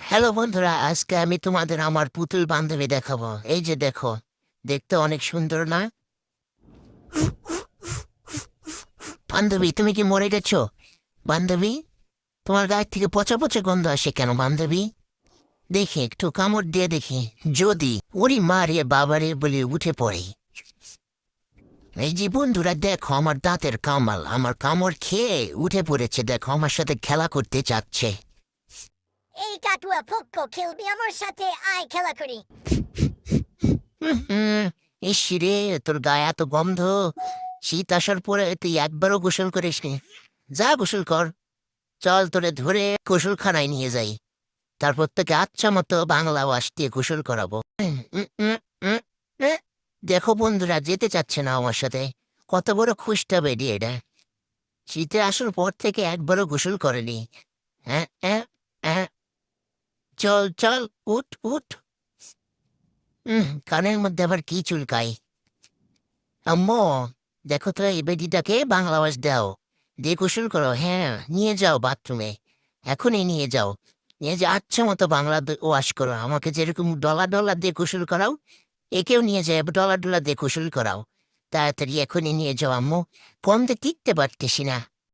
Hello বন্ধুরা, আজকে আমি তোমাদের আমার পুতুল বান্ধবী দেখাবো। এই যে দেখো, দেখতে অনেক সুন্দর না? বান্ধবী, তুমি কি মরে গেছো? বান্ধবী, তোমার গায়ের থেকে পচা পচা গন্ধ আসে কেন বান্ধবী? দেখি একটু কামড় দিয়ে দেখি, যদি ওরি মারে বাবারে বলে উঠে পড়ে। এই যে বন্ধুরা দেখো, আমার দাঁতের কামাল, আমার কামড় খেয়ে উঠে পড়েছে। দেখো, আমার সাথে খেলা করতে চাচ্ছে। এই কাটুয়া পক্ষ খেলবি আমার সাথে, আয় খেলা করি। ইস রে, তোর গায়ে এত গন্ধ। শীত আসার পরে তুই একবারও গোসল করিসনি। যা গোসল কর। চল, তোরে ধরে গোসলখানায় নিয়ে যাই। তারপর তোকে আচ্ছা মতো বাংলা ওয়াশ দিয়ে গোসল করাবো। উম, উম, উম, উম, দেখো বন্ধুরা, যেতে চাচ্ছে না আমার সাথে। কত বড় খুশটা বেরিয়ে এটা। শীতে আসার পর থেকে একবারও গোসল করেনি। হ্যাঁ হ্যাঁ হ্যাঁ, চল চল, উঠ উঠ। কানের মধ্যে আবার কি চুলকায়। আম্মু, দেখো তো এই বেডিটাকে বাংলা ওয়াশ দাও, দিয়ে গোসল করো। হ্যাঁ, নিয়ে যাও বাথরুমে, এখনই নিয়ে যাও। নিয়ে যে আচ্ছা মতো বাংলা ওয়াশ করো। আমাকে যেরকম ডলা ডলা দিয়ে গোসল করাও, একেও নিয়ে যায় ডলা ডলা দিয়ে গোসল করাও। তাড়াতাড়ি এখনই নিয়ে যাও আম্মু, ফোনতে টিকতে পারতেছি না।